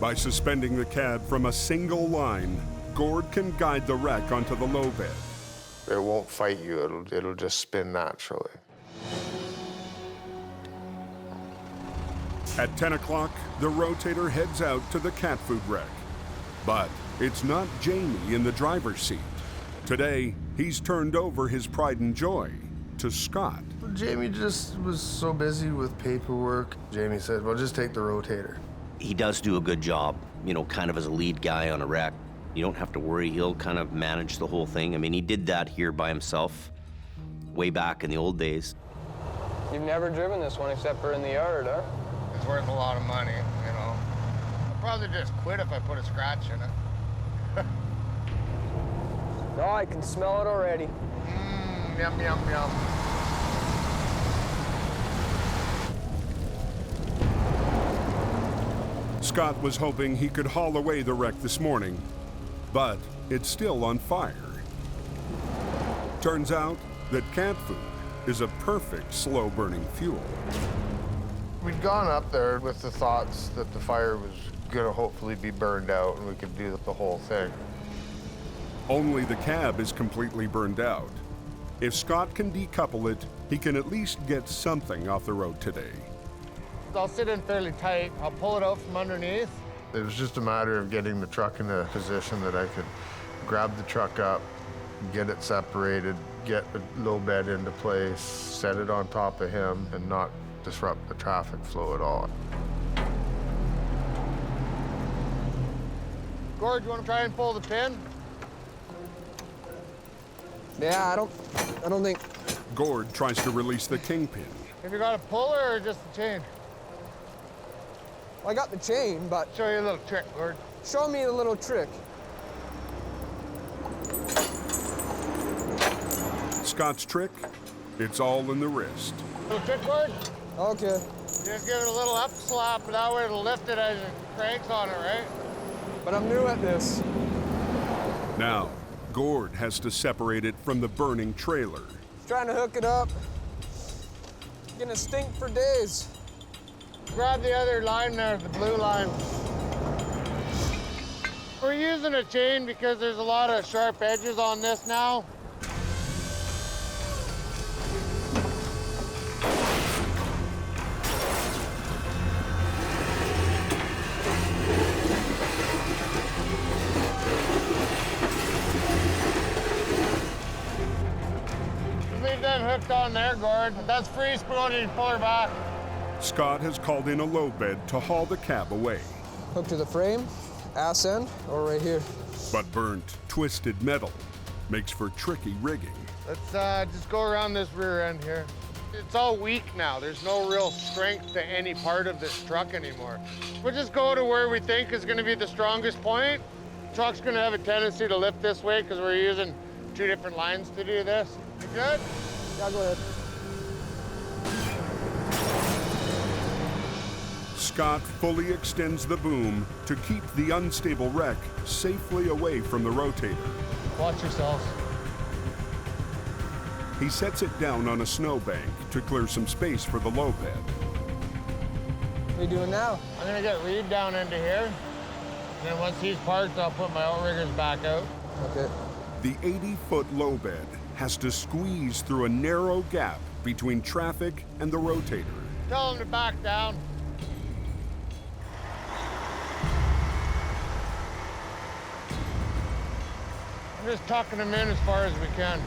By suspending the cab from a single line, Gord can guide the wreck onto the low bed. It won't fight you, it'll just spin naturally. At 10 o'clock, the rotator heads out to the cat food wreck. But it's not Jamie in the driver's seat. Today, he's turned over his pride and joy to Scott. Jamie just was so busy with paperwork. Jamie said, well, just take the rotator. He does do a good job, you know, kind of as a lead guy on a wreck. You don't have to worry, he'll kind of manage the whole thing. I mean, he did that here by himself way back in the old days. You've never driven this one except for in the yard, huh? It's worth a lot of money, you know. I'll probably just quit if I put a scratch in it. No, I can smell it already. Yum, yum, yum. Scott was hoping he could haul away the wreck this morning, but it's still on fire. Turns out that cat food is a perfect slow-burning fuel. We'd gone up there with the thoughts that the fire was gonna hopefully be burned out and we could do the whole thing. Only the cab is completely burned out. If Scott can decouple it, he can at least get something off the road today. I'll sit in fairly tight. I'll pull it out from underneath. It was just a matter of getting the truck in a position that I could grab the truck up, get it separated, get the low bed into place, set it on top of him, and not disrupt the traffic flow at all. Gord, you want to try and pull the pin? Yeah, I don't think... Gord tries to release the kingpin. Have you got a puller or just the chain? Well, I got the chain, but... Show you a little trick, Gord. Show me a little trick. Scott's trick? It's all in the wrist. Little trick, Gord? Okay. Just give it a little up slap, and that way it'll lift it as it cranks on it, right? But I'm new at this. Now, Gord has to separate it from the burning trailer. Trying to hook it up. Gonna stink for days. Grab the other line there, the blue line. We're using a chain because there's a lot of sharp edges on this now. Leave them hooked on there, Gord. That's free spool and you pull her back. Scott has called in a low bed to haul the cab away. Hook to the frame, ass end, or right here. But burnt, twisted metal makes for tricky rigging. Let's just go around this rear end here. It's all weak now. There's no real strength to any part of this truck anymore. We'll just go to where we think is going to be the strongest point. The truck's going to have a tendency to lift this way because we're using two different lines to do this. You good? Yeah, go ahead. Scott fully extends the boom to keep the unstable wreck safely away from the rotator. Watch yourself. He sets it down on a snowbank to clear some space for the low bed. What are you doing now? I'm gonna get Reed down into here. And then once he's parked, I'll put my outriggers back out. Okay. The 80-foot low bed has to squeeze through a narrow gap between traffic and the rotator. Tell him to back down. I'm just tucking him in as far as we can.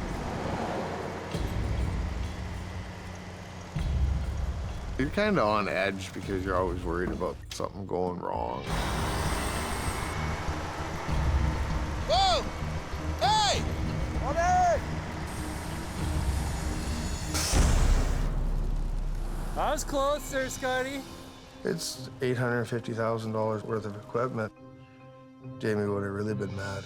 You're kind of on edge because you're always worried about something going wrong. Whoa! Hey! On it! I was close there, Scotty. It's $850,000 worth of equipment. Jamie would have really been mad.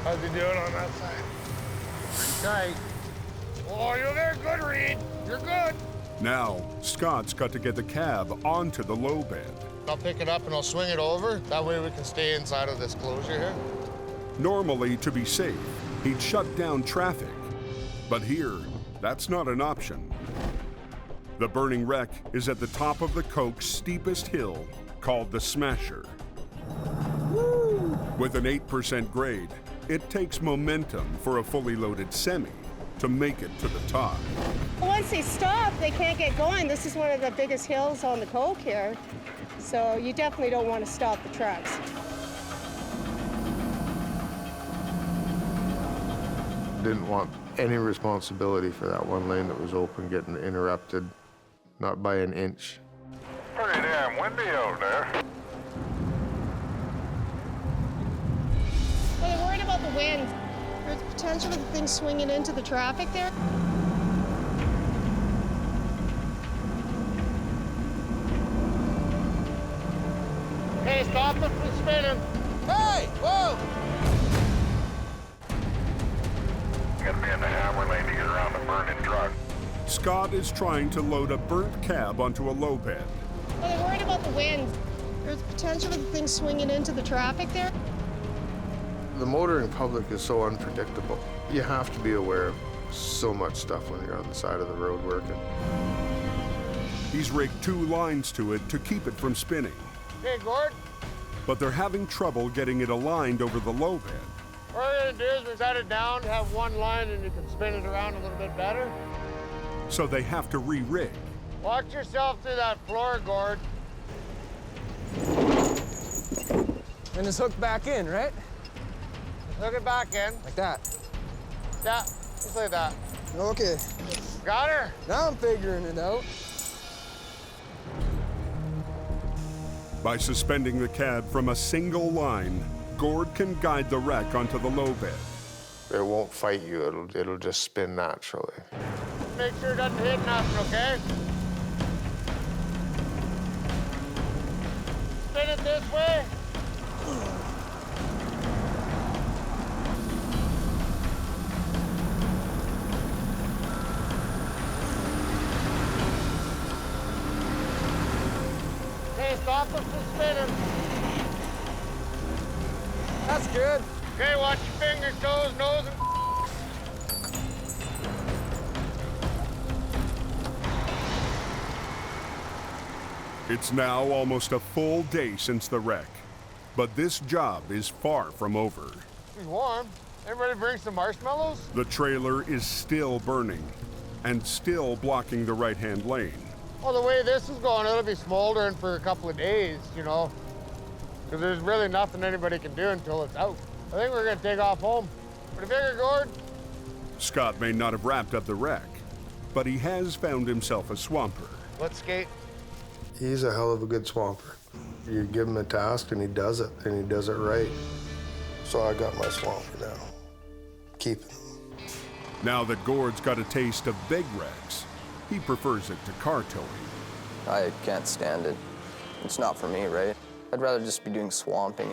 How's he doing on that side? Pretty tight. Oh, you're there good, Reed. You're good. Now, Scott's got to get the cab onto the low bed. I'll pick it up and I'll swing it over. That way we can stay inside of this closure here. Normally, to be safe, he'd shut down traffic. But here, that's not an option. The burning wreck is at the top of the Coke's steepest hill, called the Smasher. Woo! With an 8% grade, it takes momentum for a fully loaded semi to make it to the top. Once they stop, they can't get going. This is one of the biggest hills on the Coke here, so you definitely don't want to stop the trucks. Didn't want any responsibility for that one lane that was open getting interrupted, not by an inch. Pretty damn windy out there. Well, they're worried about the wind. There's potential of the thing swinging into the traffic there. Hey, stop it from spinning. Hey, whoa! Gotta be in the hammer lane to get around the burning truck. Scott is trying to load a burnt cab onto a low bed. Well, they're worried about the wind. There's potential of the thing swinging into the traffic there. The motoring public is so unpredictable. You have to be aware of so much stuff when you're on the side of the road working. He's rigged 2 lines to it to keep it from spinning, Hey, Gord, but they're having trouble getting it aligned over the low bed. what we're gonna do is we set it down, have one line, and you can spin it around a little bit better. So they have to re-rig. Watch yourself through that floor, Gord. And it's hooked back in, right? Hook it back in. Like that. Yeah, just like that. Okay. Got her? Now I'm figuring it out. By suspending the cab from a single line, Gord can guide the wreck onto the low bed. It won't fight you, it'll just spin naturally. Make sure it doesn't hit nothing, okay? Spin it this way. Okay, stop it from spinning. That's good. Okay, watch your fingers, toes, nose, and It's now almost a full day since the wreck, but this job is far from over. it's warm. Everybody bring some marshmallows? The trailer is still burning and still blocking the right-hand lane. Well, the way this is going, it'll be smoldering for a couple of days, you know, because there's really nothing anybody can do until it's out. I think we're gonna take off home. What do you figure, Gord? Scott may not have wrapped up the wreck, but he has found himself a swamper. Let's skate. He's a hell of a good swamper. You give him a task and he does it, and he does it right. So I got my swamper now. Keep him. Now that Gord's got a taste of big wrecks, he prefers it to car towing. I can't stand it. It's not for me, right? I'd rather just be doing swamping.